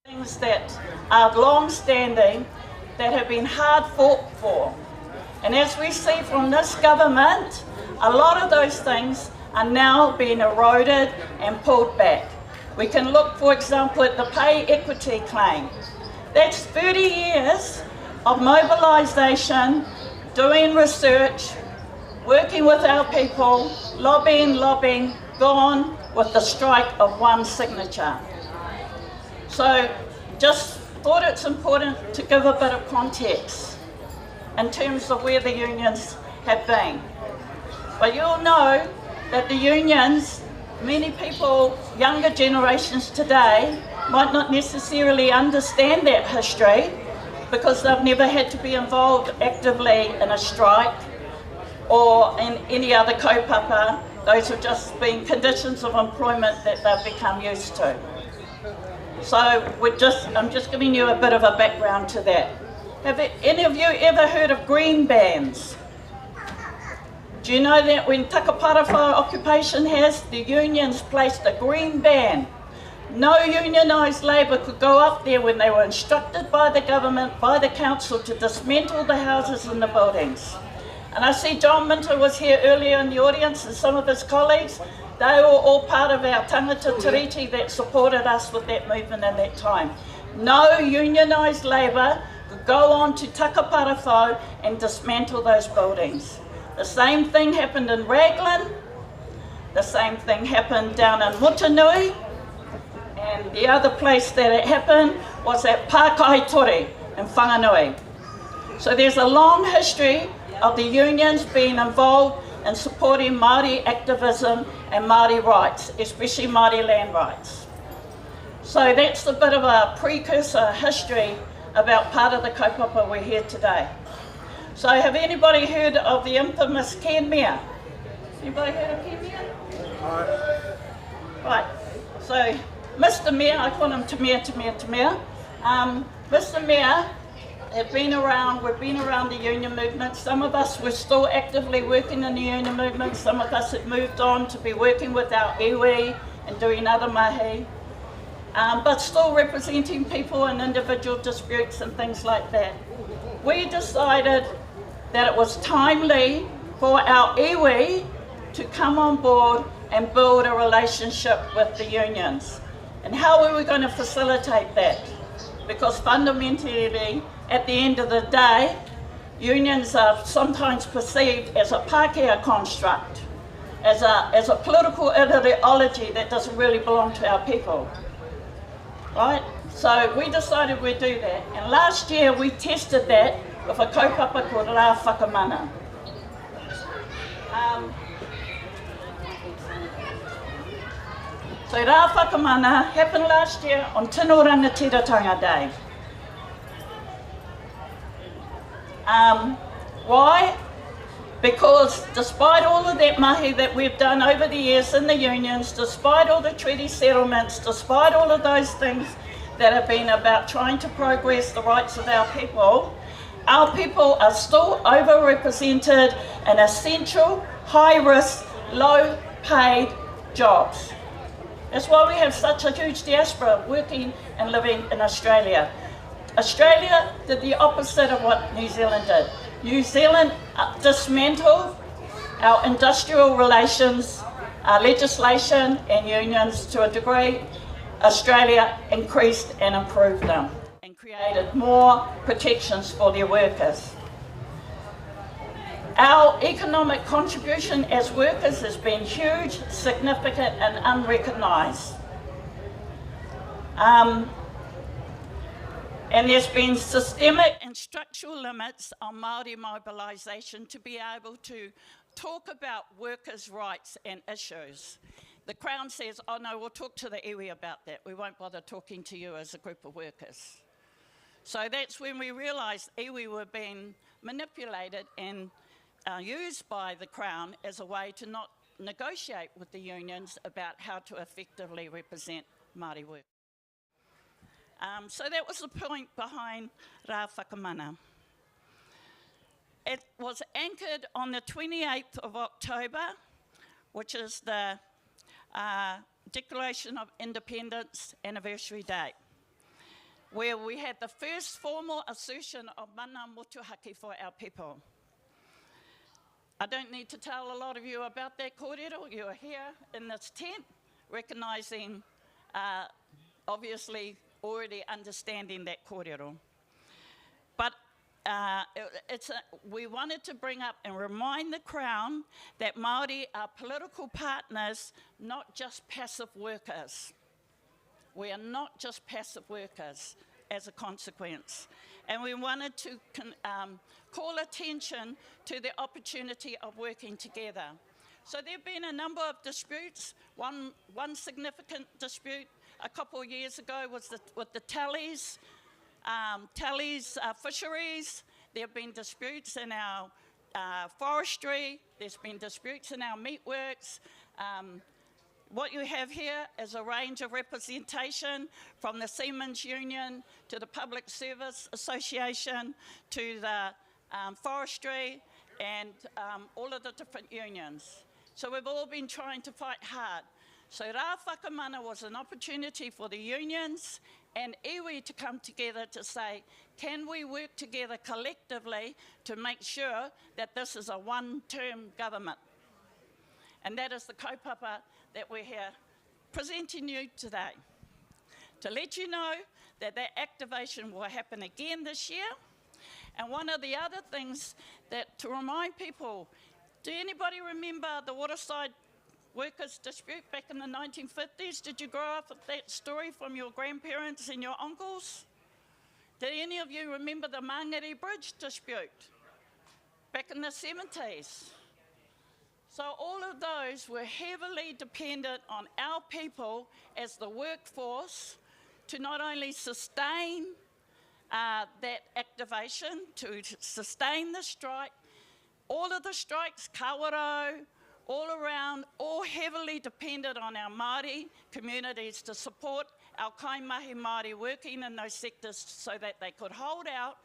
Things that are long-standing, that have been hard fought for. And as we see from this government, a lot of those things are now being eroded and pulled back. We can look, for example, at the pay equity claim. That's 30 years of mobilisation, doing research, working with our people, lobbying, gone with the strike of one signature. So just thought it's important to give a bit of context in terms of where the unions have been. But you'll know that the unions, many people, younger generations today, might not necessarily understand that history because they've never had to be involved actively in a strike or in any other kaupapa. Those have just been conditions of employment that they've become used to. So I'm just giving you a bit of a background to that. Have any of you ever heard of green bans? Do you know that when Takaparawa occupation has, the unions placed a green ban? No unionised labour could go up there when they were instructed by the government, by the council, to dismantle the houses and the buildings. And I see John Minter was here earlier in the audience and some of his colleagues. They were all part of our tangata tiriti that supported us with that movement at that time. No unionised labour could go on to Takaparawa and dismantle those buildings. The same thing happened in Raglan, the same thing happened down in Mutanui, and the other place that it happened was at Pākaitori in Whanganui. So there's a long history of the unions being involved in supporting Māori activism and Māori rights, especially Māori land rights. So that's a bit of a precursor history about part of the kaupapa we're here today. So have anybody heard of the infamous Ken Mea? Anybody heard of Ken Mea? Right, so Mr. Mea, I call him Te Mea. Mr. Mea, we've been around the union movement. Some of us were still actively working in the union movement. Some of us had moved on to be working with our iwi and doing other mahi, but still representing people in individual disputes and things like that. We decided that it was timely for our iwi to come on board and build a relationship with the unions. And how were we going to facilitate that? Because fundamentally, at the end of the day, unions are sometimes perceived as a Pākehā construct, as a political ideology that doesn't really belong to our people, right? So we decided we'd do that, and last year we tested that with a kaupapa called Rā Whakamana. So Rā Whakamana happened last year on Tino Rangatiratanga Day. Why? Because despite all of that mahi that we've done over the years in the unions, despite all the treaty settlements, despite all of those things that have been about trying to progress the rights of our people are still overrepresented in essential, high-risk, low-paid jobs. That's why we have such a huge diaspora working and living in Australia. Australia did the opposite of what New Zealand did. New Zealand dismantled our industrial relations, our legislation and unions to a degree. Australia increased and improved them and created more protections for their workers. Our economic contribution as workers has been huge, significant and unrecognised. And there's been systemic and structural limits on Māori mobilisation to be able to talk about workers' rights and issues. The Crown says, oh no, we'll talk to the iwi about that. We won't bother talking to you as a group of workers. So that's when we realised iwi were being manipulated and used by the Crown as a way to not negotiate with the unions about how to effectively represent Māori work. So that was the point behind Rā Whakamana. It was anchored on the 28th of October, which is the Declaration of Independence anniversary date. where we had the first formal assertion of mana motuhake for our people. I don't need to tell a lot of you about that kōrero. You are here in this tent, recognising, obviously, already understanding that kōrero. But we wanted to bring up and remind the Crown that Māori are political partners, not just passive workers. We are not just passive workers as a consequence. And we wanted to call attention to the opportunity of working together. So there have been a number of disputes. One significant dispute a couple of years ago was with the tallies fisheries. There have been disputes in our forestry. There's been disputes in our meatworks. What you have here is a range of representation from the Seamen's Union to the Public Service Association to the forestry and all of the different unions. So we've all been trying to fight hard. So Rā Whakamana was an opportunity for the unions and iwi to come together to say, can we work together collectively to make sure that this is a one-term government? And that is the kaupapa that we're here presenting you today. To let you know that that activation will happen again this year. And one of the other things to remind people, do anybody remember the waterside workers' dispute back in the 1950s? Did you grow up with that story from your grandparents and your uncles? Did any of you remember the Mangere Bridge dispute back in the 70s? So all of those were heavily dependent on our people as the workforce to not only sustain that activation, to sustain the strike. All of the strikes, Kawerau, all around, all heavily dependent on our Māori communities to support our kaimahi Māori working in those sectors so that they could hold out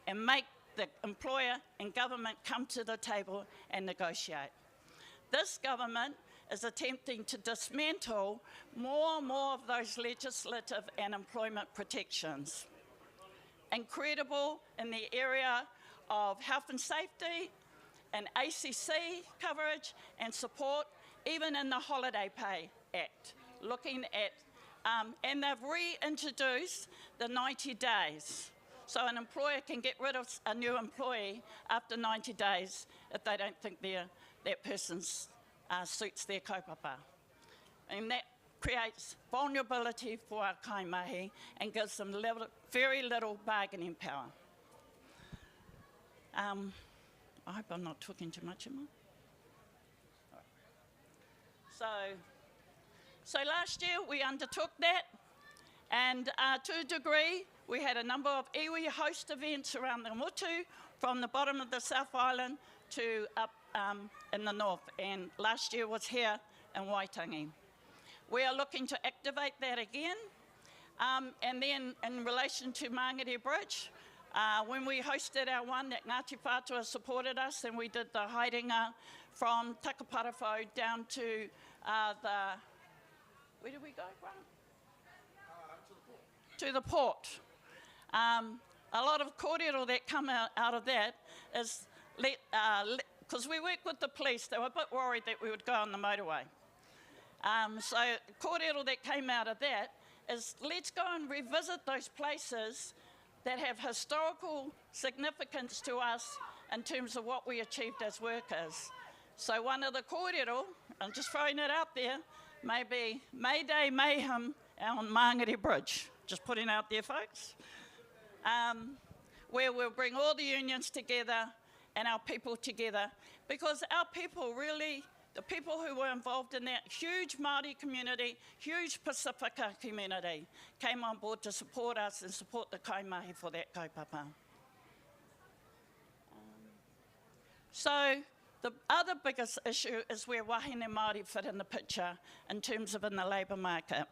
and make the employer and government come to the table and negotiate. This government is attempting to dismantle more and more of those legislative and employment protections. Incredible in the area of health and safety and ACC coverage and support, even in the Holiday Pay Act, looking at, and they've reintroduced the 90 days. So an employer can get rid of a new employee after 90 days if they don't think that person suits their kaupapa. And that creates vulnerability for our kaimahi and gives them very little bargaining power. I hope I'm not talking too much, am I? So last year we undertook that, and to a degree we had a number of iwi host events around the Motu, from the bottom of the South Island to up in the north, and last year was here in Waitangi. We are looking to activate that again, and then in relation to Mangere Bridge, when we hosted our one that Ngāti Whātua supported us, and we did the haerenga from Takaparafo down to where did we go, Grant? To the port. A lot of kōrero that come out of that is, because we work with the police, they were a bit worried that we would go on the motorway. So kōrero that came out of that is, let's go and revisit those places that have historical significance to us in terms of what we achieved as workers. So one of the kōrero, I'm just throwing it out there, maybe May Day Mayhem on Mangere Bridge. Just putting out there, folks. Where we'll bring all the unions together and our people together, because our people really, the people who were involved in that huge Māori community, huge Pacifica community, came on board to support us and support the kaimahi for that kaupapa. So the other biggest issue is where wahine Māori fit in the picture in terms of in the labour market.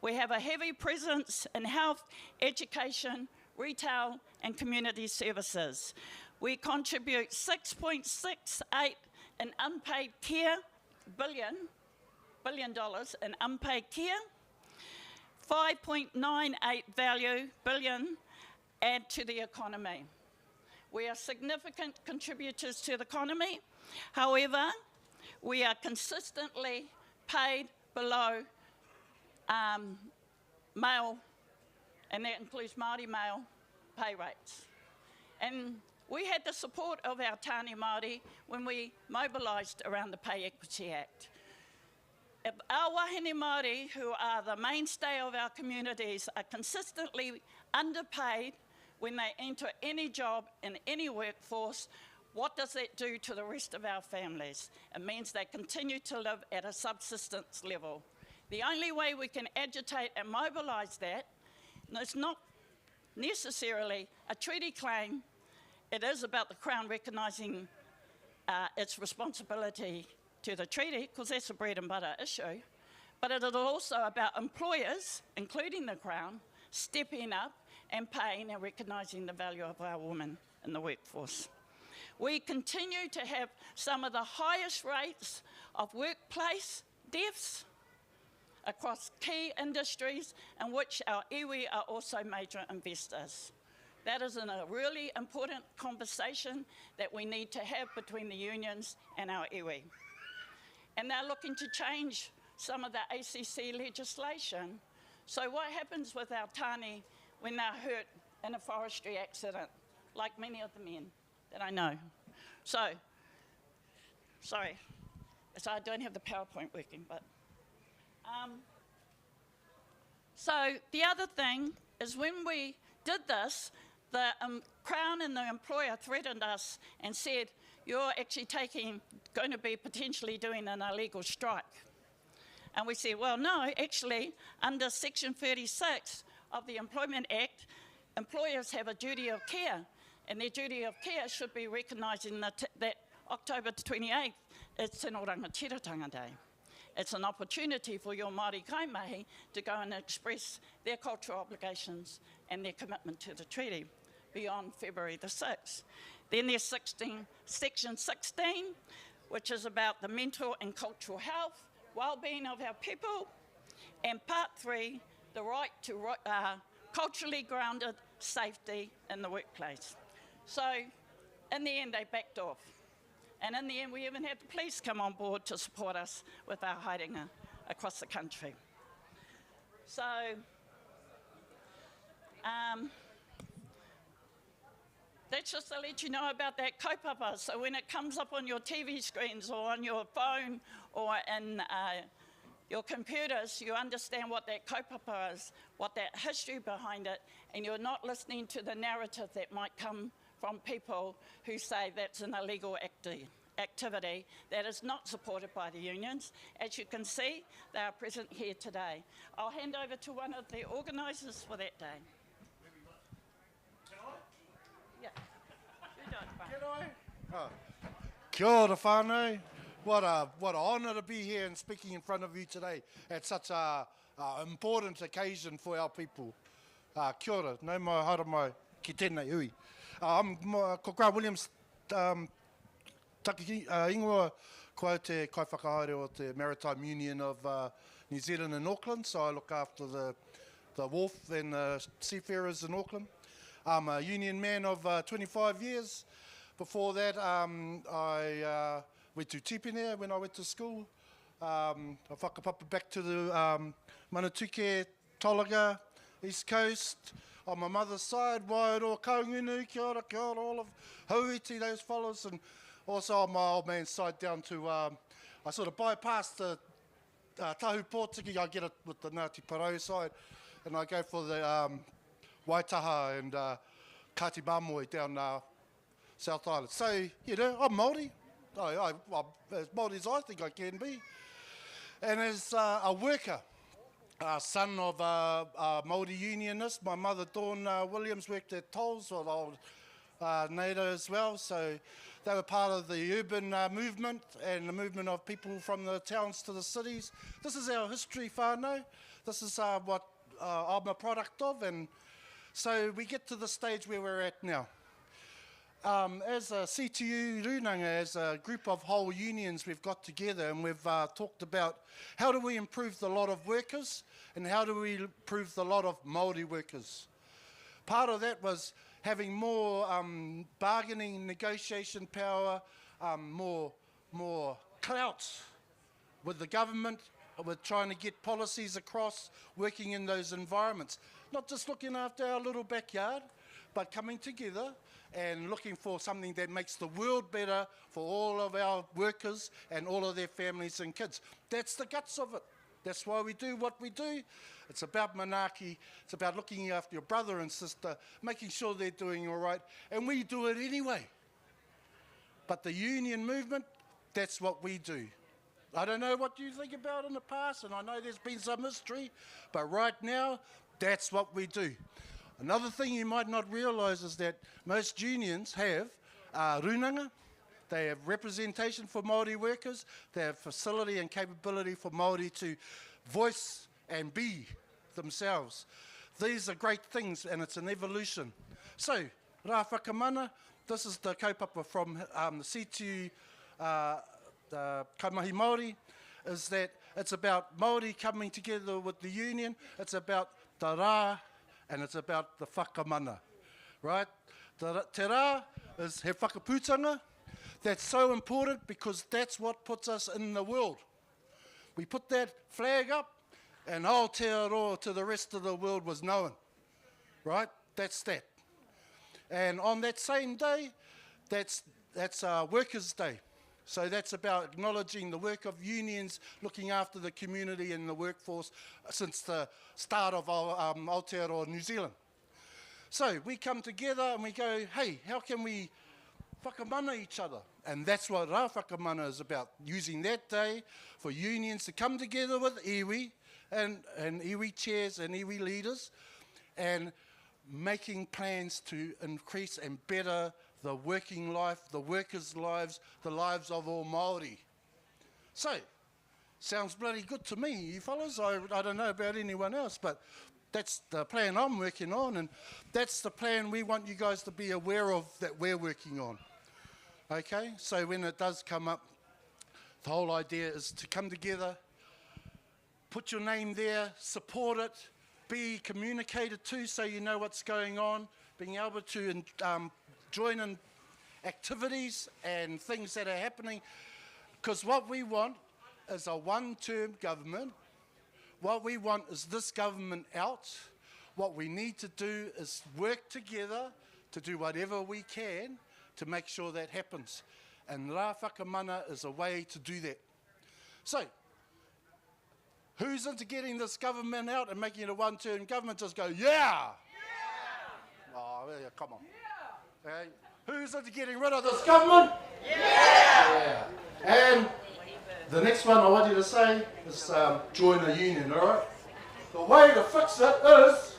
We have a heavy presence in health, education, retail and community services. We contribute $6.68 in unpaid care, billion dollars in unpaid care, 5.98 billion add to the economy. We are significant contributors to the economy. However, we are consistently paid below male, and that includes Māori male, pay rates. And we had the support of our Tāne Māori when we mobilised around the Pay Equity Act. If our wahine Māori, who are the mainstay of our communities, are consistently underpaid when they enter any job in any workforce, what does that do to the rest of our families? It means they continue to live at a subsistence level. The only way we can agitate and mobilise that, and it's not necessarily a treaty claim, it is about the Crown recognising its responsibility to the treaty, because that's a bread and butter issue, but it is also about employers, including the Crown, stepping up and paying and recognising the value of our women in the workforce. We continue to have some of the highest rates of workplace deaths across key industries in which our iwi are also major investors. That is a really important conversation that we need to have between the unions and our iwi. And they're looking to change some of the ACC legislation. So what happens with our tāne when they're hurt in a forestry accident, like many of the men that I know? So, sorry, so I don't have the PowerPoint working, but. So the other thing is when we did this, the Crown and the employer threatened us and said, you're actually going to be potentially doing an illegal strike. And we said, well, no, actually, under Section 36 of the Employment Act, employers have a duty of care, and their duty of care should be recognising that October 28th is Tino Rangatiratanga Day. It's an opportunity for your Māori kaimahi to go and express their cultural obligations and their commitment to the treaty beyond February the 6th. Then there's Section 16, which is about the mental and cultural health, well-being of our people, and Part 3, the right to culturally grounded safety in the workplace. So in the end, they backed off. And in the end, we even had the police come on board to support us with our haerenga across the country. So that's just to let you know about that kaupapa. So when it comes up on your TV screens or on your phone or in your computers, you understand what that kaupapa is, what that history behind it, and you're not listening to the narrative that might come from people who say that's an illegal activity that is not supported by the unions. As you can see, they are present here today. I'll hand over to one of the organisers for that day. Yeah. Can I? Oh. Kia ora whānau. What an honour to be here and speaking in front of you today at such an important occasion for our people. Kia ora, nau mai haere mai ki tēnei hui. I'm ko Grant Williams ingoa koe te kaiwhakahaere o te Maritime Union of New Zealand in Auckland, so I look after the wharf and the seafarers in Auckland. I'm a union man of 25 years. Before that, I went to Tipene when I went to school. I whakapapa back to the Manatuke, Tolaga, East Coast. On my mother's side, Wairoa, Kaungunu, kia ora, all of Hauiti, those fellows. And also on my old man's side down to, I sort of bypass the Tahu Pōtiki, I get it with the Ngāti Parau side, and I go for the Waitaha and Kati Mamoi down South Island. So, you know, I'm Māori. I'm as Māori as I think I can be. And as a worker, son of a Māori unionist, my mother Dawn Williams worked at Tolls with old NATO as well, so they were part of the urban movement and the movement of people from the towns to the cities. This is our history, whānau. This is what I'm a product of, and so we get to the stage where we're at now. As a CTU Runanga, as a group of whole unions, we've got together and we've talked about how do we improve the lot of workers and how do we improve the lot of Māori workers. Part of that was having more bargaining, negotiation power, more clout with the government, with trying to get policies across, working in those environments. Not just looking after our little backyard, but coming together and looking for something that makes the world better for all of our workers and all of their families and kids. That's the guts of it. That's why we do what we do. It's about manaaki. It's about looking after your brother and sister, making sure they're doing all right, and we do it anyway. But the union movement, that's what we do. I don't know what you think about in the past, and I know there's been some history, but right now, that's what we do. Another thing you might not realise is that most unions have runanga, they have representation for Māori workers, they have facility and capability for Māori to voice and be themselves. These are great things and it's an evolution. So, rā whakamana, this is the kaupapa from the CTU Kaimahi Māori, is that it's about Māori coming together with the union, it's about the rā, and it's about the whakamana, right? Te rā is he whakaputanga. That's so important because that's what puts us in the world. We put that flag up and Aotearoa to the rest of the world was known, right? That's that. And on that same day, that's Workers' Day. So that's about acknowledging the work of unions, looking after the community and the workforce since the start of Aotearoa New Zealand. So we come together and we go, hey, how can we whakamana each other? And that's what rā whakamana is about, using that day for unions to come together with iwi and iwi chairs and iwi leaders and making plans to increase and better the working life, the workers' lives, the lives of all Māori. So, sounds bloody good to me, you fellas. I don't know about anyone else, but that's the plan I'm working on, and that's the plan we want you guys to be aware of that we're working on. Okay, so when it does come up, the whole idea is to come together, put your name there, support it, be communicated to so you know what's going on, being able to join in activities and things that are happening, because what we want is a one-term government. What we want is this government out. What we need to do is work together to do whatever we can to make sure that happens. And rā whakamana is a way to do that. So, who's into getting this government out and making it a one-term government? Just go, yeah! Yeah! Oh, yeah, come on. Yeah! Okay. Who's into getting rid of this government? Yeah! Yeah! And the next one I want you to say is join a union, all right? The way to fix it is...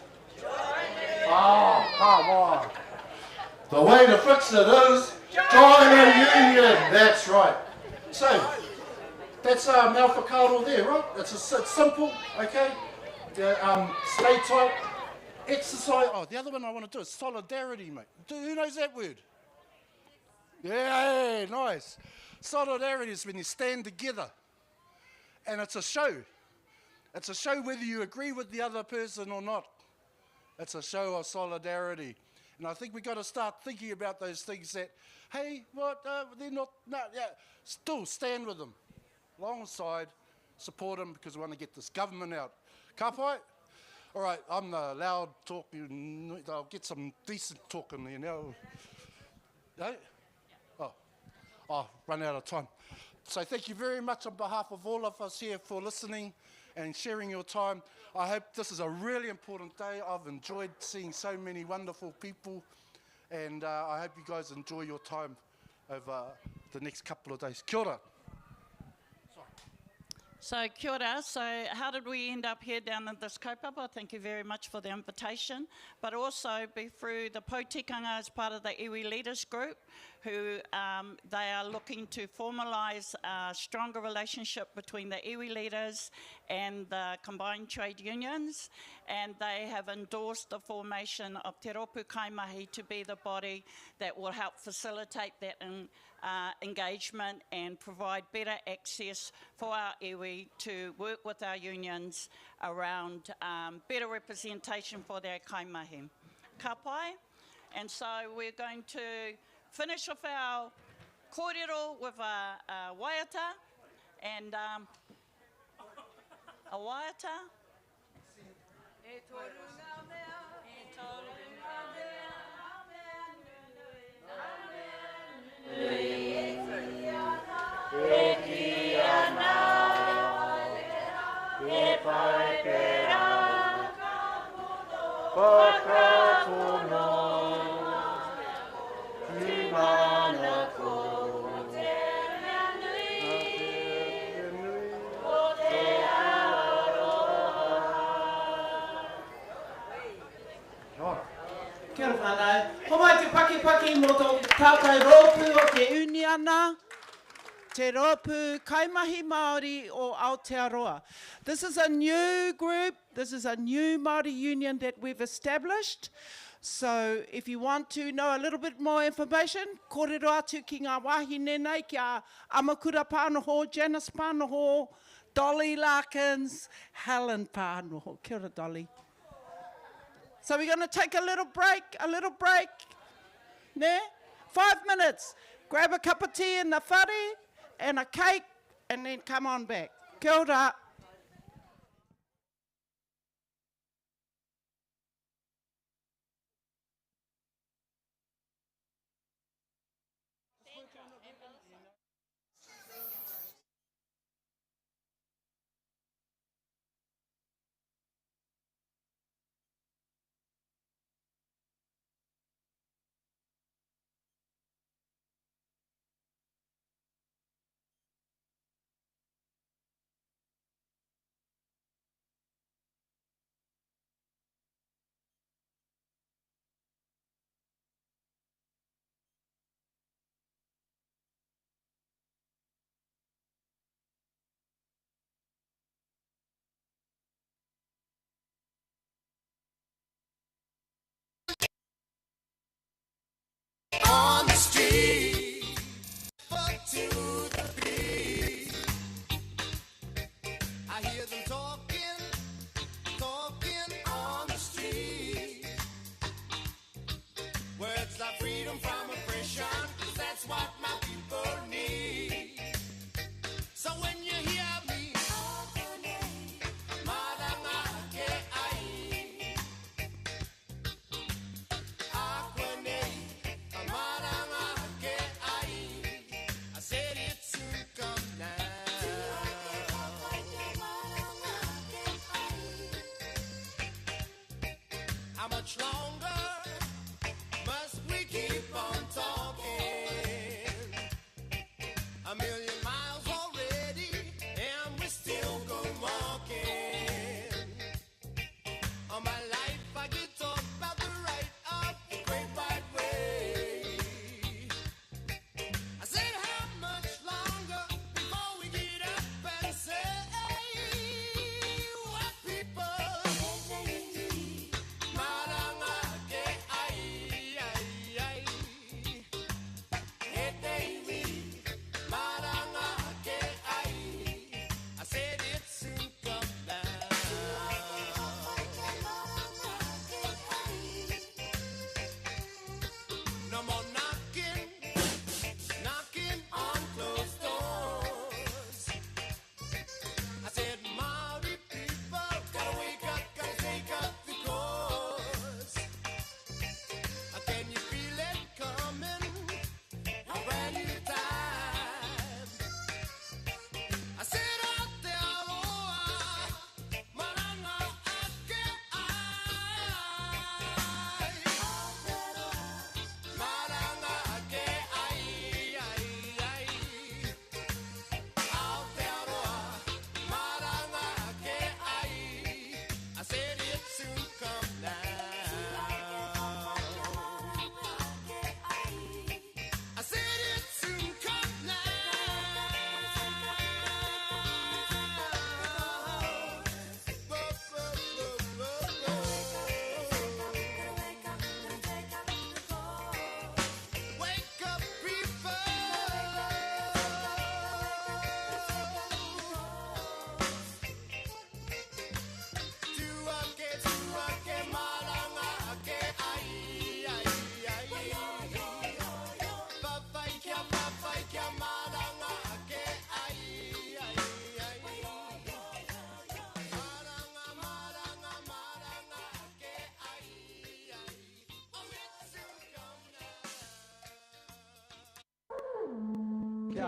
Oh, come on. The way to fix it is join a union. That's right. So, that's Mount Whakaaro there, right? It's simple, okay? Stay tight. Exercise. Oh, the other one I want to do is solidarity, mate. Who knows that word? Yeah, nice. Solidarity is when you stand together. And it's a show. It's a show whether you agree with the other person or not. It's a show of solidarity. And I think we've got to start thinking about those things that, hey, what, they're not, no, yeah, still stand with them. Alongside, support them because we want to get this government out. Ka pai? All right, I'm the loud talking, I'll get some decent talking there now. No? Oh, run out of time. So thank you very much on behalf of all of us here for listening and sharing your time. I hope this is a really important day. I've enjoyed seeing so many wonderful people, and I hope you guys enjoy your time over the next couple of days. Kia ora. So kia ora. So how did we end up here down in this kaupapa? Thank you very much for the invitation, but also be through the Poutikanga as part of the iwi leaders group, who they are looking to formalise a stronger relationship between the iwi leaders and the combined trade unions, and they have endorsed the formation of Te Ropu Kaimahi to be the body that will help facilitate that engagement and provide better access for our iwi to work with our unions around better representation for their kaimahi. Ka pai? And so we're going to finish off our kōrero with a waiata, and a waiata. E toru ngā mea, e toru ngā mea, e ki ana, e pai pera, whakatono, Tii Marae ko te mea nui, o te aroha. Kia ora whanau. Homai te paki mō tō tātai rōpū o te uniana, te rōpū kaimahi Māori o Aotearoa. This is a new group, this is a new Māori union that we've established. So if you want to know a little bit more information, kōrero atu ki ngā wahine nei, ki a Amakura Pānoho, Janice Pānoho, Dolly Larkins, Helen Pānoho. Kia ora, Dolly. So we're going to take a little break. Ne? 5 minutes. Grab a cup of tea in the whare and a cake, and then come on back. Kia ora. On the street, foot to the beat. I hear them talking on the street. Words like freedom from oppression, 'cause that's what my people need. So when you hear me, Maranga ke ai, Akwane. I said it soon come now. How much longer must we keep on talking? 1,000,000 miles already, and we still go walking. All my life I get taught about the right of the great white way. I said, how much longer before we get up and say, what people? Maranga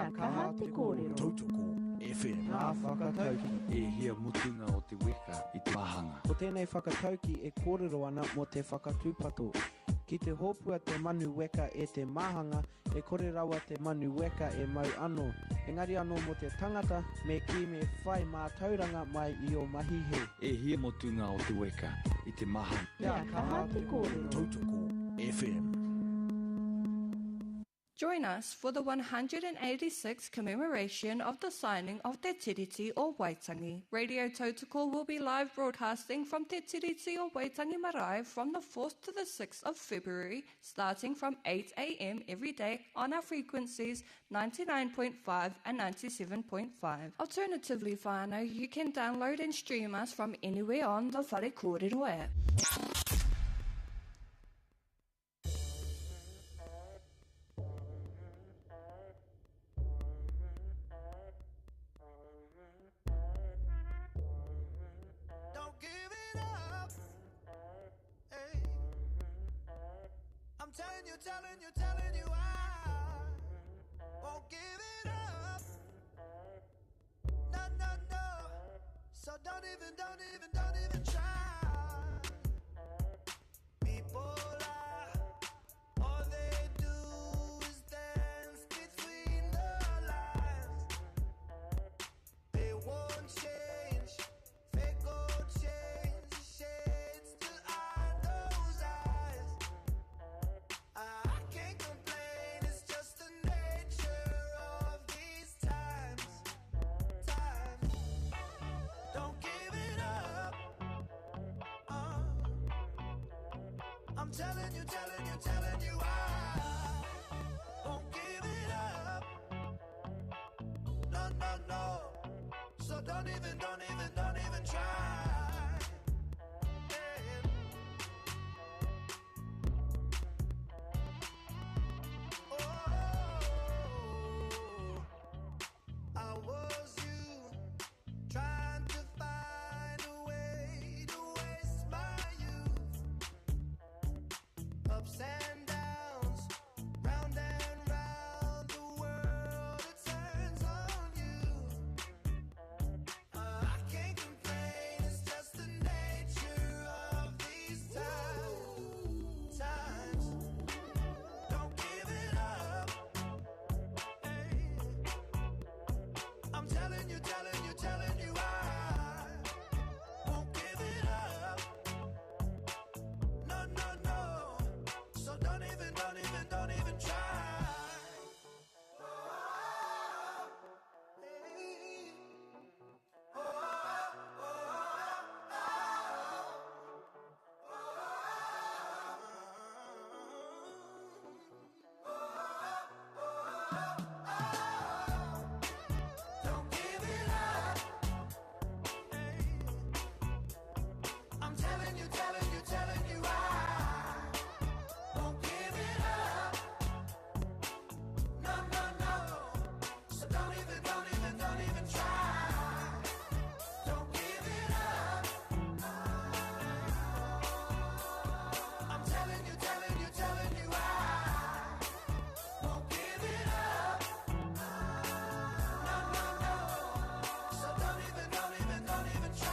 Kia kaha te kōrero. Tautoko FM. Nā whakatauki. E hia mutunga o te weka I te mahanga. Ko tēnei whakatauki e kōrero ana mo te whakatūpato. Ki te hōpua te manu weka e te mahanga, e kore rawa te manu weka e mau anō. Engari anō mo te tangata, me ki me whai mā tauranga mai I o mahihe. E hia mutunga o te weka I te mahanga. Kia kaha te kōrero. Tautoko FM. Join us for the 186th commemoration of the signing of Te Tiriti o Waitangi. Radio Tautoko will be live broadcasting from Te Tiriti o Waitangi Marae from the 4th to the 6th of February, starting from 8 a.m. every day on our frequencies 99.5 and 97.5. Alternatively, whānau, you can download and stream us from anywhere on the Whare Kōrero app. Don't give it up. Hey. I'm telling you, I won't give it up. No, no, no. So don't even try. People lie. All they do is dance between the lines. They won't change. Fake gold chains, shades till I those eyes. I can't complain, it's just the nature of these times. Don't give it up. I'm telling you, I won't give it up. No, no, no. So don't even try. Oh, I was you trying to find a way to waste my youth. Ups and downs, round and round the world it turns on you. I can't complain, it's just the nature of these times. Don't give it up. Hey. I'm telling you, I won't give it up. No, no, no. So don't even try. Hey. Don't give it up. Hey. I'm telling you, I won't give it up. No, no, no. So don't even try. Don't give it up. I'm telling you, I won't give it up. No, no, no. So don't even try.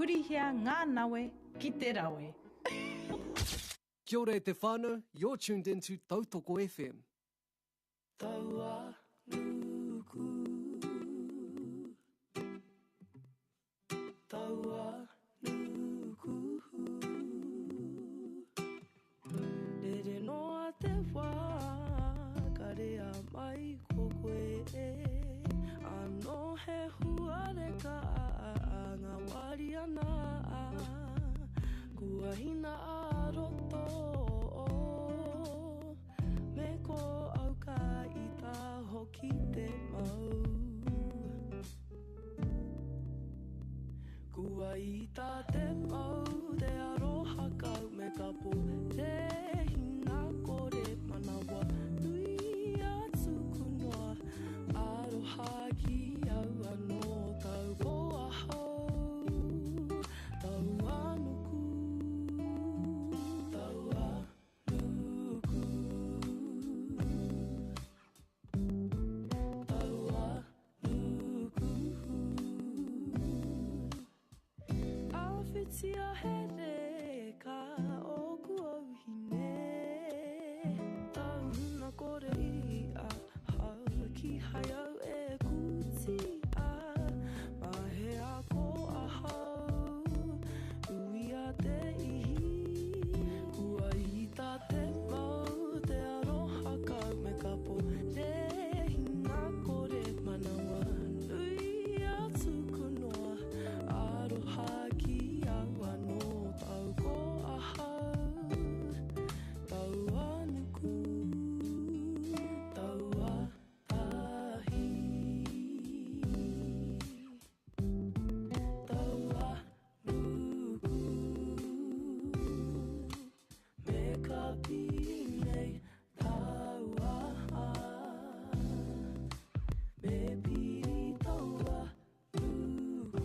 Hurihia ngā nawe ki te rawe. Kia ora e te whānau, you're tuned into Tautoko FM. Taua nuku, taua nuku. Rere noa te wā, karea mai ko koe e. Ano he huareka a ngā wari ana. Kua hina a roto, me ko auka i tā hoki te Kua I tā te mau te aroha kau me ka po te hinga kore manawa nui atu kunoa aroha ki au anō tau ko ahau tau anuku tau anuku tau anuku Awhitia here ka oku auhine Tau huna kore I a hau ki hai au e kuti a Mahe a ko a hau ui a te ihi Kua I tā te mau te aroha kau me ka po Te hinga kore manawa nui atu kunoa Aroha ki au anō tau ko ahau Tau anuku Tau ahi Tau anuku Me ka pinei tau aha Me piri tau anuku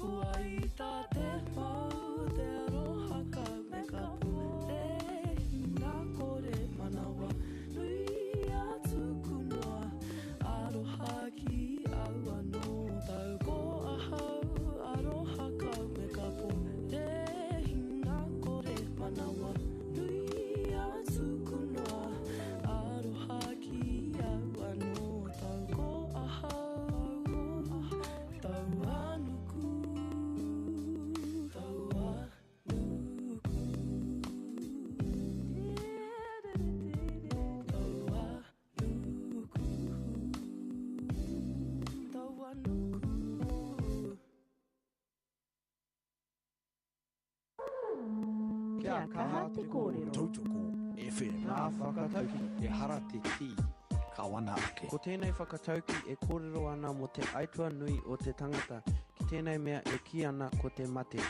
Kua I tā te mau te aroha kau me ka pu Te hina kore manawa nui atu kunoa Aroha ki au anō tau ko ahau Aroha kau me ka pu Te hina kore manawa nui atu kunoa Aroha ki au anō tau ko ahau Tau anuku Tau anuku Tau anuku Tau anuku Kia kaha te kōrero. Tautoko FM. Nā whakatauki. E hara te tī, ka wana ake. Ko tēnei whakatauki e kōrero ana mo te aitua nui o te tangata, ki tēnei mea e ki ana ko te mate.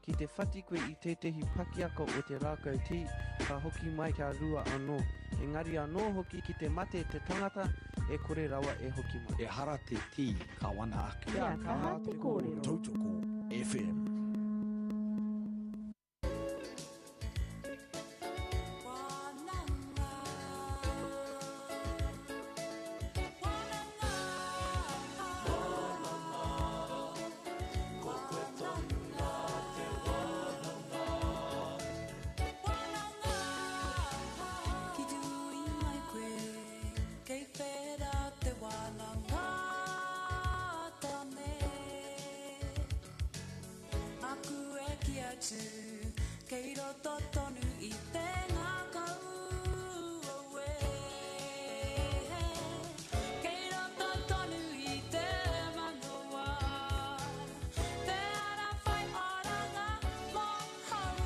Ki te whati koe I tētehi pakiako o te rākau tī, ka hoki mai kia rua anō. Engari anō hoki ki te mate te tangata, e kore rawa e hoki mai. E hara te tī, ka wana ake. Kia kaha te kōrero. Tautoko FM. Ki tui mai koe, kei whera te wānanga tane. Aku e ki atu, kei roto tonu I te ngakau awe. Kei roto tonu I te manoa, te ara whai oranga mohau.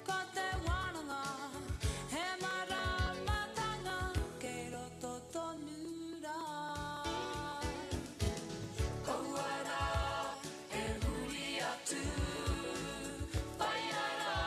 Ko te wānanga, he maramatanga, kei roto tonu rā. Kauara, e huri atu, whai ara,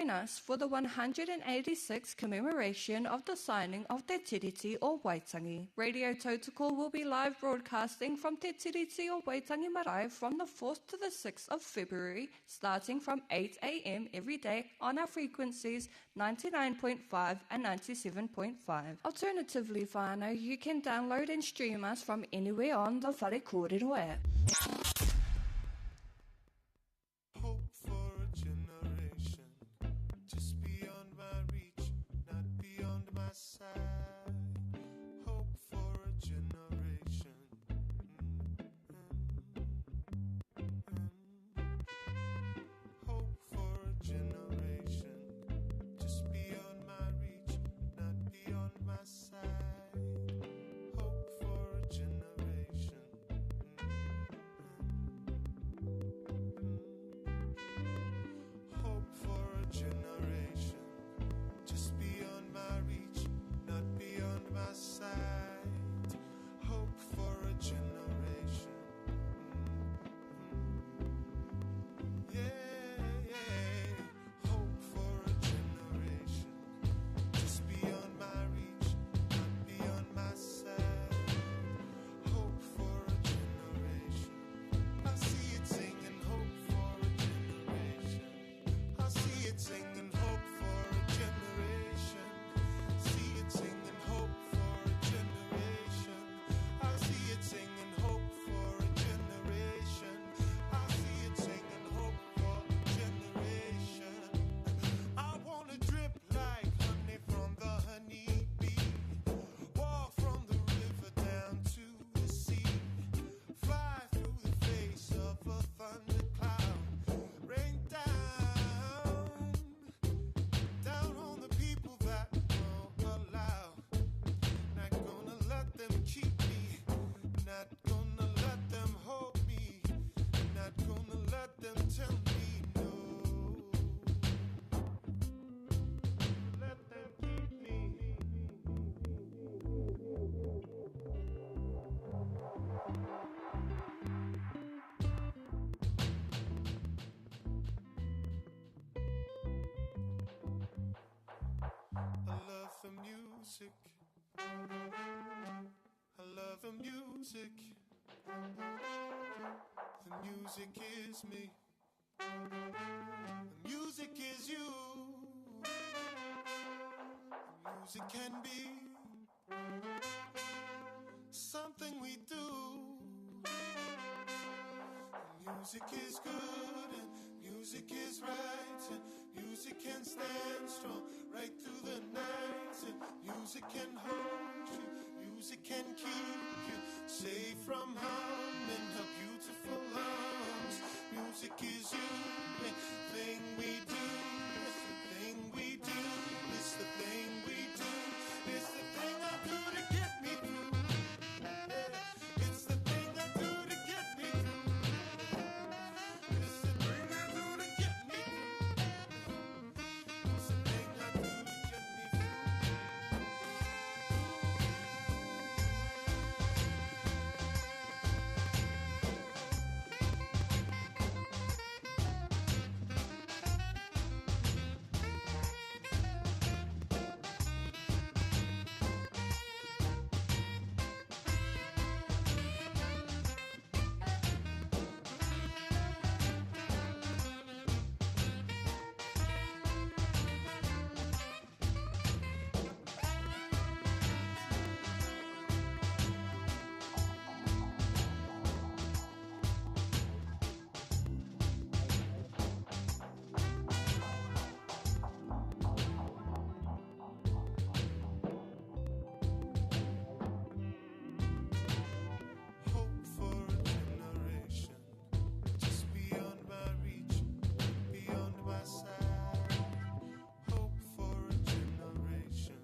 join us for the 186th commemoration of the signing of Te Tiriti o Waitangi. Radio Tautoko will be live broadcasting from Te Tiriti o Waitangi Marae from the 4th to the 6th of February, starting from 8 a.m. every day on our frequencies 99.5 and 97.5. Alternatively, whānau, you can download and stream us from anywhere on the Whare Kōrero app. Hope for a generation, just beyond my reach, not beyond my sight. Hope for a generation. Hope for a generation, just beyond my reach, not beyond my sight. Hope for a generation. Hope for a generation, just beyond my reach, not beyond my sight. Hope for a generation. Yeah. Hope for a generation, just beyond my reach, not beyond my sight. Hope for a generation. I see it singing, hope for a generation. I see it singing, hope for a generation. See it singing, hope for a generation. I see it singing, hope for a generation. I see it singing, hope for a generation. I wanna drip like honey from the honeybee. Walk from the river down to the sea. Fly through the face of a thundercloud. Rain down on the people that won't allow. Not gonna let them keep me. Not gonna let them hold me. Not gonna let them tell me no. Let them keep me. I love the music. I love the music. The music is me. The music is you. The music can be something we do. Music is good and music is right and music can stand strong right through the night and music can hold you, music can keep you safe from harm in her beautiful arms. Music is you, thing we do, it's the thing we do, it's the thing we do, it's the thing I do to get me through. Yeah, it's the thing I do to get me through. It's the thing I do to get me through. It's the thing I do to get me through. Hope for a generation, just beyond my reach, beyond my sight. Hope for a generation.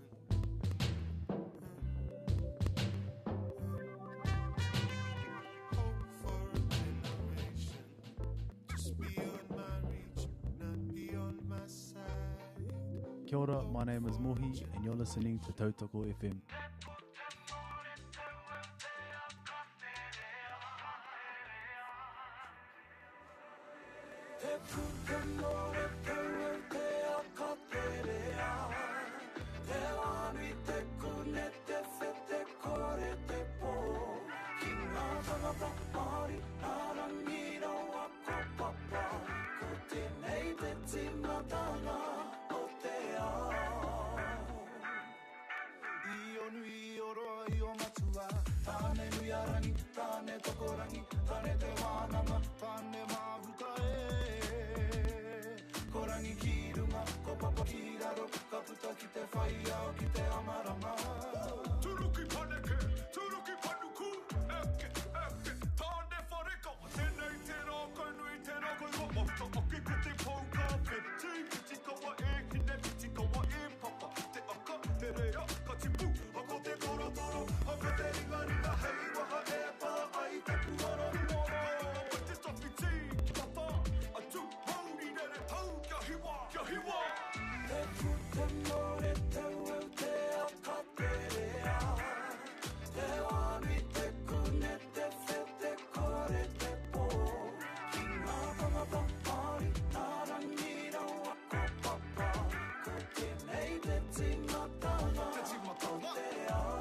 Hope for a generation, just beyond my reach, not beyond my sight. Kia ora, my name is Mohi and you're listening to Tautoko FM. Te puta mo e pau te a tangata Māori Narangi rawa ko papa Ko tēnei te timatanga o te ao I o nui o roa I o matua Tāne nui arangi, tāne tokorangi Tāne te wānanga, tāne māwuka Ko rangi ki runga, ko papa ki raro Ka puta ki te whai ao, ki te amaranga Turuki paneke, turuki panuku Eke, eke, tāne whareka Tēnei te rākau nui te rākau Wa ota ake ko te pouka Peti, piti kawa e hine, piti kawa e papa Te aka, te rea, ka tipu Ako te korotoro, ako te ringa ringa Hei waha e pā ai te puara Ko te tawhiti, papa Atu, hauri nere tau, kia hiwa Te puta more te weu te aka te rea Te wānui te kune te whete kore te pō Ki ngā tangata Māori Narangi rawa ko papa Ko tēnei te timatanga o te ao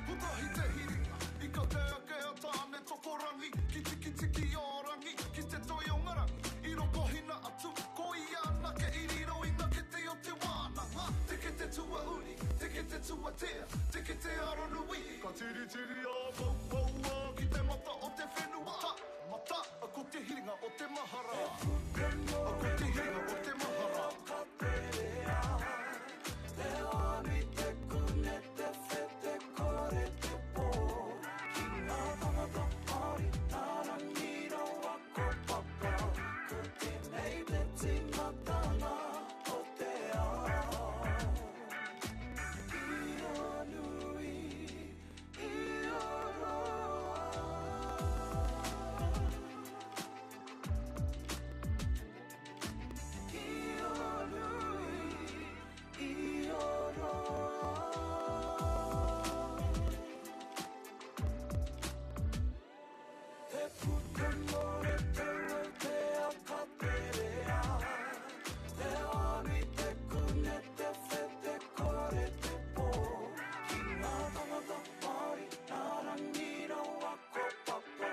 Putahi te hiringa I ka te ake a tāne tokorangi Ki tiki tiki o rangi Ki te toi o ngarangi I roko hina atu Ko I ana ke iriro I ngake te o te wānanga Teke te tua uri Teke te tua tea Teke te aro nui Ka tiri tiri a mau a Ki te mata o te whenua Mata a ko te hiringa o te mahara A ko te hiringa o te mahara Ka te rea Te wānui te kune te whete kore te pō Ki ngā tangata Māori Narangi rawa ko papa Ko tēnei te timatanga o te ao I o nui, I o roa I o nui, I o roa Te puta more te weu te aka te rea Te wānui te kune te whete kore te pō Ki ngā tangata Māori Narangi rawa ko papa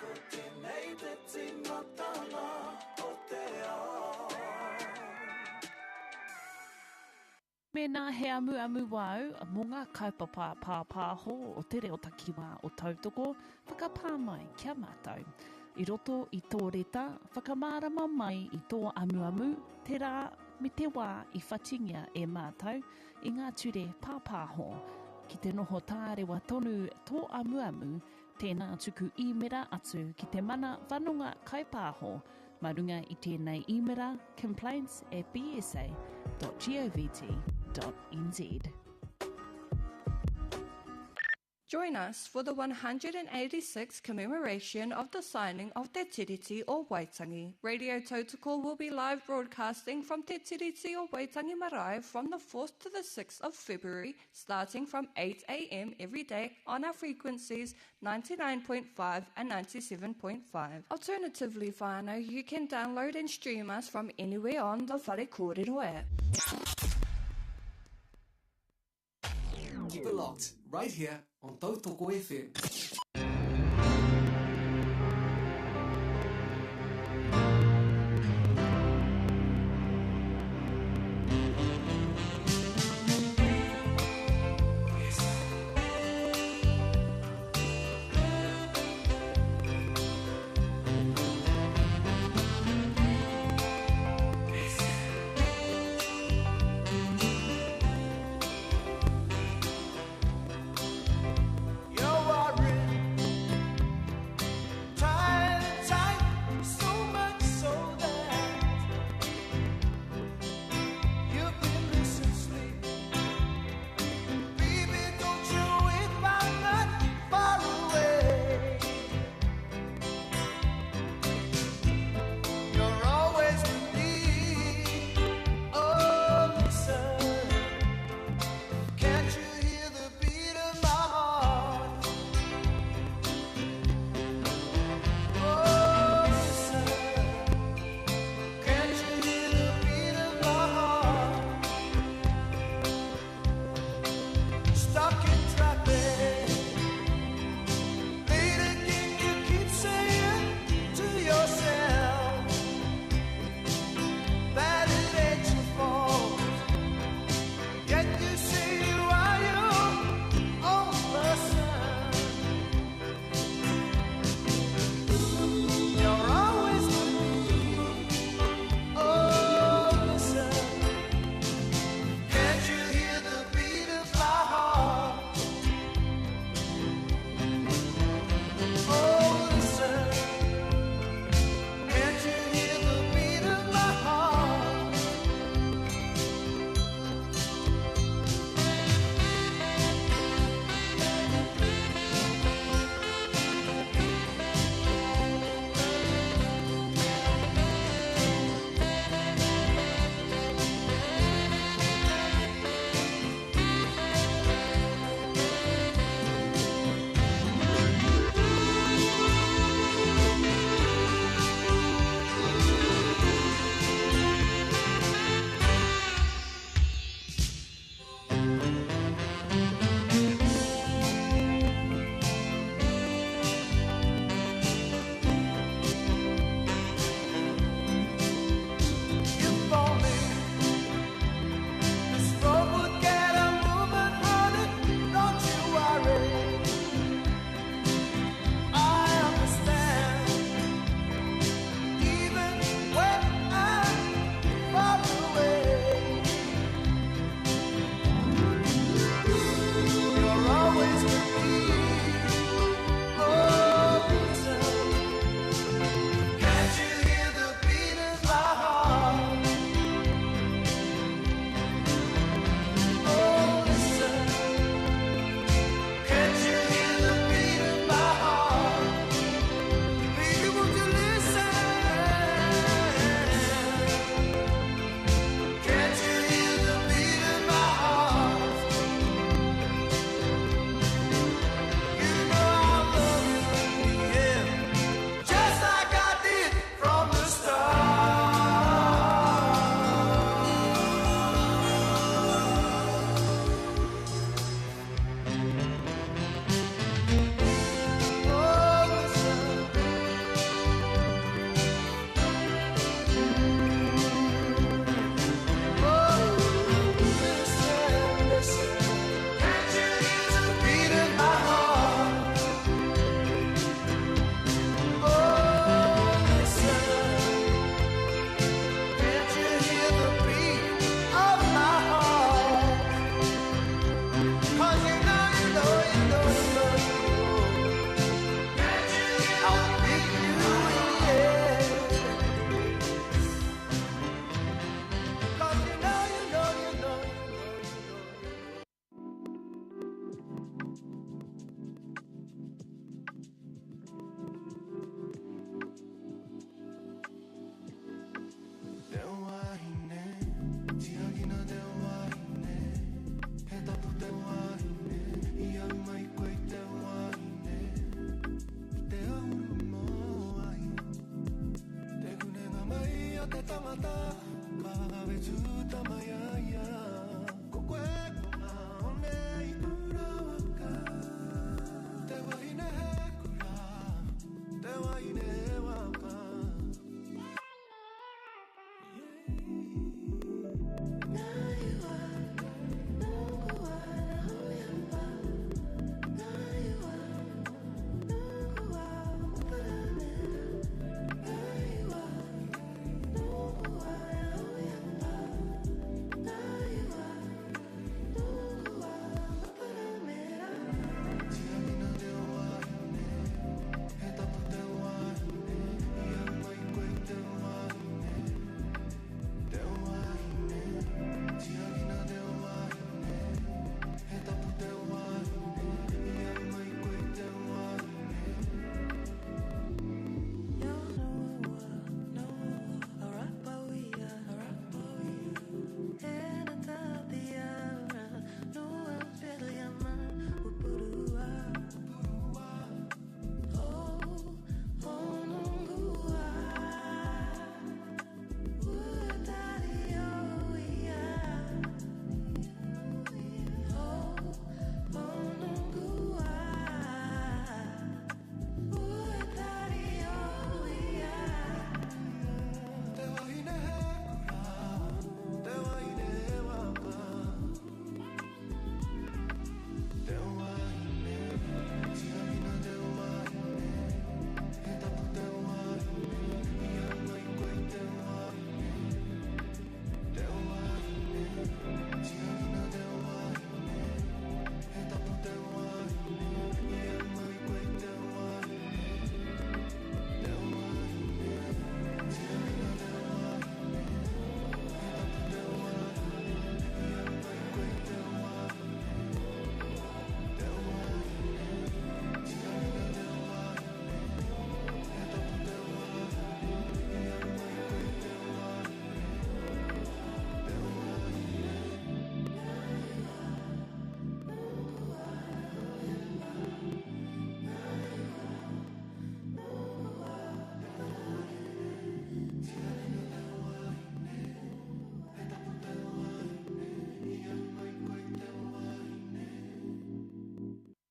Ko tēnei te timatanga o te ao Mena he amu wau, mō ngā kaupapa pāpāho o te reo takiwā o tautoko, whakapā mai kia mātou. I roto I tō reta, whakamārama mai I tō amu, te rā me te wā I whatingia e mātou, I ngā ture pāpāho. Ki te noho tārewa tonu tō amu, tēnā tuku imera atu ki te mana whanonga kaupāho, marunga I tēnei imera complaints@bsa.govt.nz. Join us for the 186th commemoration of the signing of Te Tiriti o Waitangi. Radio Tautoko will be live broadcasting from Te Tiriti o Waitangi Marae from the 4th to the 6th of February, starting from 8 a.m. every day on our frequencies 99.5 and 97.5. Alternatively, whānau, you can download and stream us from anywhere on the Whare Kōrero app. Keep it locked, right here on Tautoko FM. You are in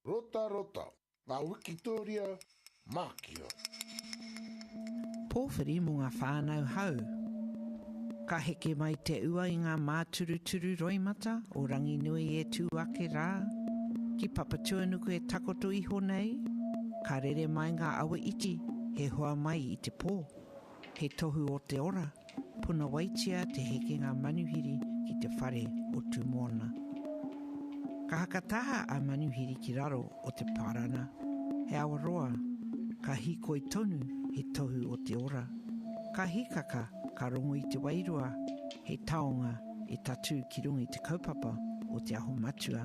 Rota rota, ngā Wikitoria mākia. Pōwhiri mō ngā whānau hau. Ka heke mai te ua i ngā māturuturu roimata o rangi nui e tū ake rā. Ki papatuanuku e takoto iho nei, ka rere mai ngā awa iti he hoa mai i te pō. He tohu o te ora, puna waitia te heke ngā manuhiri ki te whare o tū moana. Ka hakataha a manuhiri ki raro o te parana. He awaroa, ka hikoi tonu he tohu o te ora. Ka hikaka ka rongo i te wairua, he taonga e tatu ki runga i te kaupapa o te aho matua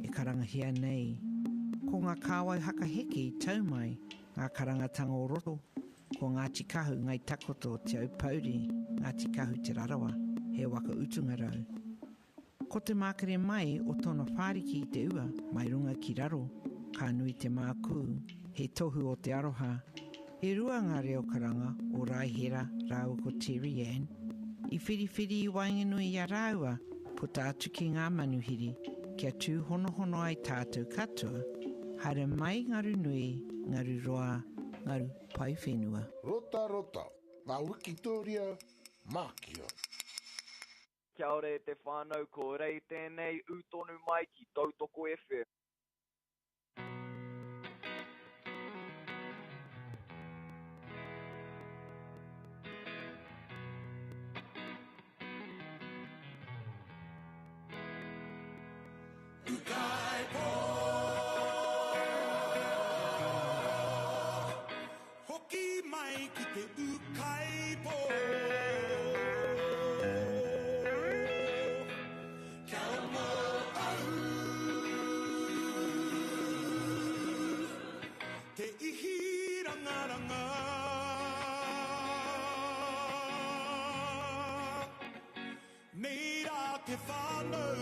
e karangahia nei. Ko ngā kāwai haka heke i tau mai, ngā karangatanga o roto, ko ngā tikahu ngai takoto te au pauri, ngā tikahu te rarawa, he waka utunga rau. Ko te mākere mai o tōna whāriki i te ua, mai runga ki raro, ka nui te māku, he tohu o te aroha. E rua ngā reo karanga o Raihera rau ko Terry Ann. I whiriwhiri i wainganui i a rāua, puta atu ki ngā manuhiri, kia tū hono hono ai tātou katoa, haere mai ngaru nui, ngaru roa, ngaru pai whenua. Rota rota, ngā Wikitoria mākia. Kia ore te whānau ko rei tēnei utonu mai ki Tautoko FM. Hoki mai ki te ukaipo. Kia mo au. Te ihi rangaranga. Nei rā te whānau.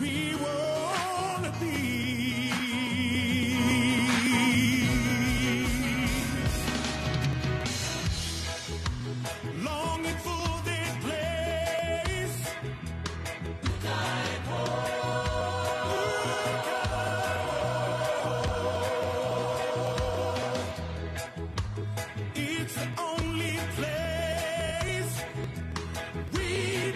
we wanna be. Longing for that place. It's the only place we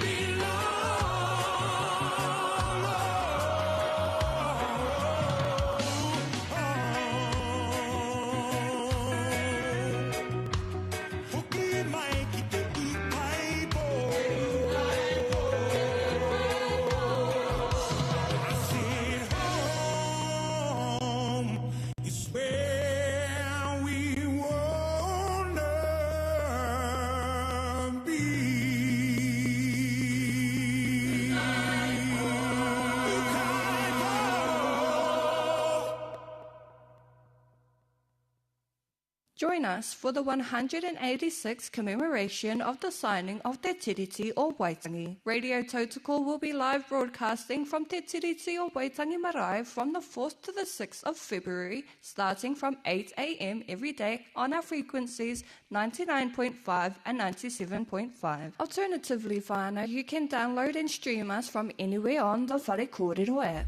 Join us for the 186th commemoration of the signing of Te Tiriti o Waitangi. Radio Tautoko will be live broadcasting from Te Tiriti o Waitangi Marae from the 4th to the 6th of February, starting from 8 a.m. every day on our frequencies 99.5 and 97.5. Alternatively, whānau, you can download and stream us from anywhere on the Whare Kōrero app.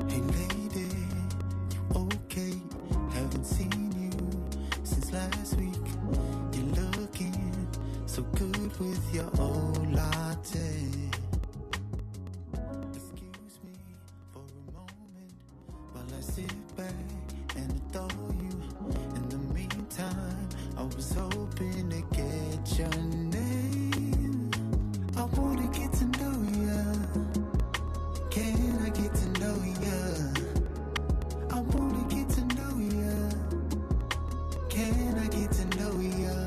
Hey lady, you okay? Haven't seen you since last week. You're looking so good with your old latte. Excuse me for a moment while I sit back and adore you. In the meantime, I was hoping to get your name. I wanna get to know ya. Can I get to know ya? I wanna get to know ya. Can I get to know ya?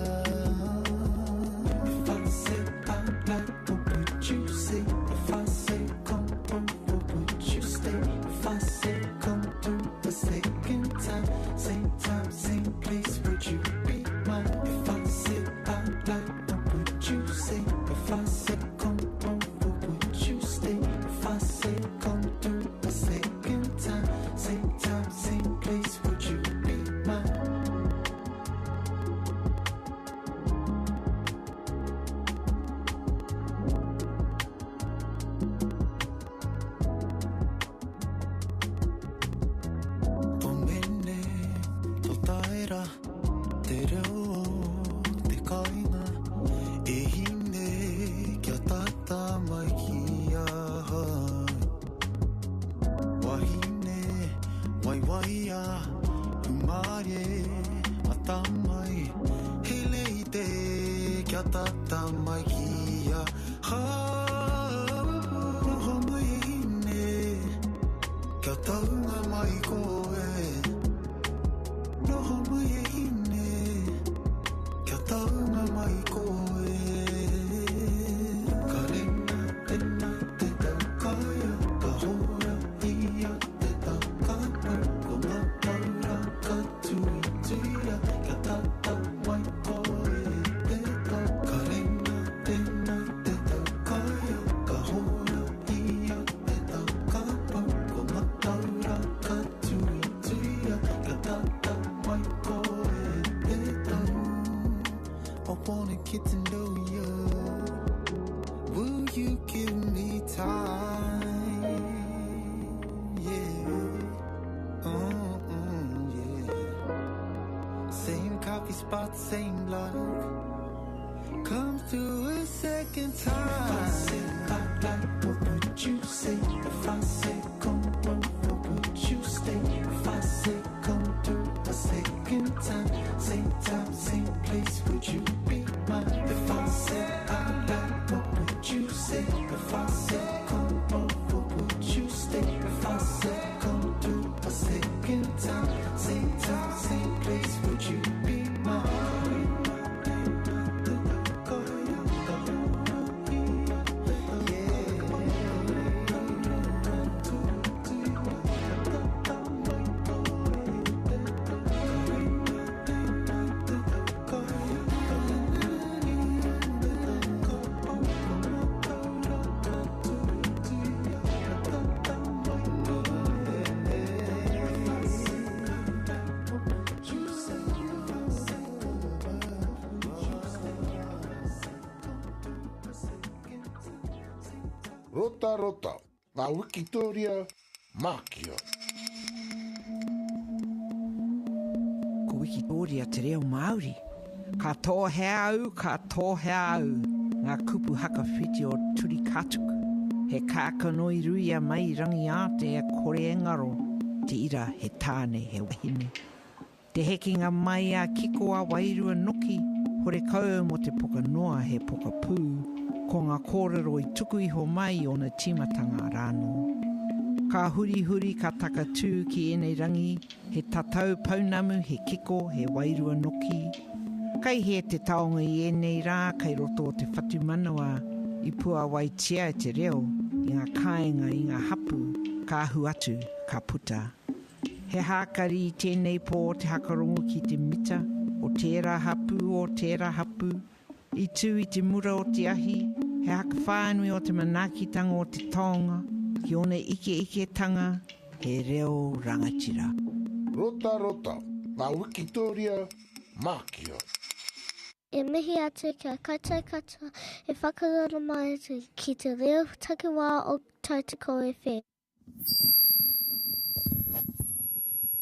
If I say I like, what would you say? If I say come home, what would you stay? If I say come through the second time, same place, would you be mine? If I say I like, what would you say? If I say come home, what would you stay? If I say come through the second time, same place, would you be mine? Pomene, totaera, te reo, te kaina, e hine, kia tata mai ki aha. Wahine, waiwaia, umare, atamai, he leite, kia tata mai ki aha. Roho mai hine, kia taunga mai koe. Roho mai hine, kia taunga mai koe. Karena, tena, te tau kaya, ka hora ia, te tau kata, ko ngā taura ka tui tuia, kia tata mai koe, te tau. Karena, tena, te tau kaya, ka hora ia, te tau kata, ko ngā taura ka tui tuia, kia tata mai koe, te tau. I wanna get to know you. Will you give me time? Yeah. Yeah. Same coffee spot, same block. Come through a second time. If I say I like, what would you say? If I say come on, what would you stay? If I say come through a second time, same place, would you be mine? If I say I like, what would you say? If I say come on, what would you stay? If I say come through a second time, same place, would you be mine? Rota rota, ngā wikitoria mākia. Ko Wikitoria te reo Māori. Ka tōhea au, ka tōhea au. Ngā kupu haka whiti o turi kātuku. He kākanoi ruia mai rangi ate a kore engaro. Te ira he tāne he wahine. Te hekinga mai a kiko a wairua noki. Hore kau mo te poka noa he poka pū. Ko ngā kōrero i tuku iho mai o na timatanga rāno. Ka huri huri ka taka tū ki enei rangi. He tatau paunamu he kiko he wairua noki. Kai he te taonga i enei rā kai roto o te whatu manawa. I pua waitia e te reo. I ngā kāinga i ngā hapu. Ka ahu atu ka puta. He hākari i tēnei pō o te hakarongo ki te mita. O tērā hapu o tērā hapu. I tū i te mura o te ahi. He haka whānui o te manakitanga o te taonga. Ki one ike ike tanga. He reo rangatira. Rota rota, ngā wikitoria mākia. E mihi atu kia koutou katoa e whakarara mai atu ki te reo takiwā o Tautoko FM.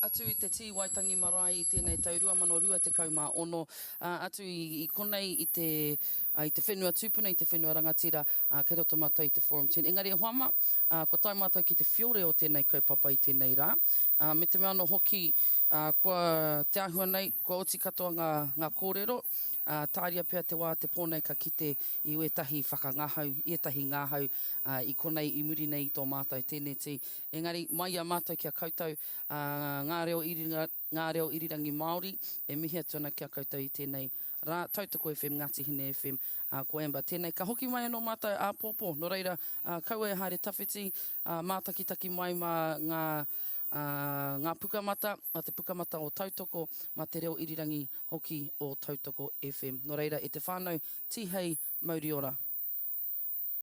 Atu i te Tii Marae i tēnei taurua mano rua te kaumā ono. Atu i konei i te whenua tūpuna, i te whenua rangatira, kei roto mātou i te Forum 10. Engari e hoama, ko tai mātou ki te whiore o tēnei kaupapa i tēnei rā. Me te mea no hoki, kua te ahua nei, kua oti katoa ngā kōrero, tāria pia te wā te pōnei ka kite i etahi whakangahau, i etahi ngāhau, i konei i muri nei i tō mātou tēnei ti. Engari, mai a mātou kia koutou ngā reo irirangi Māori, e mihi atu ana kia koutou i tēnei rā, Tautoko FM, Ngāti Hine FM, ko Emba tēnei. Ka hoki mai anō mātou a pōpō, no reira, kaua e haere tawhiti, mātakitaki mai mā ngā pukamata, a te pukamata o Tautoko, ma te reo irirangi hoki o Tautoko FM. No reira, e te whānau, tihei mauri ora.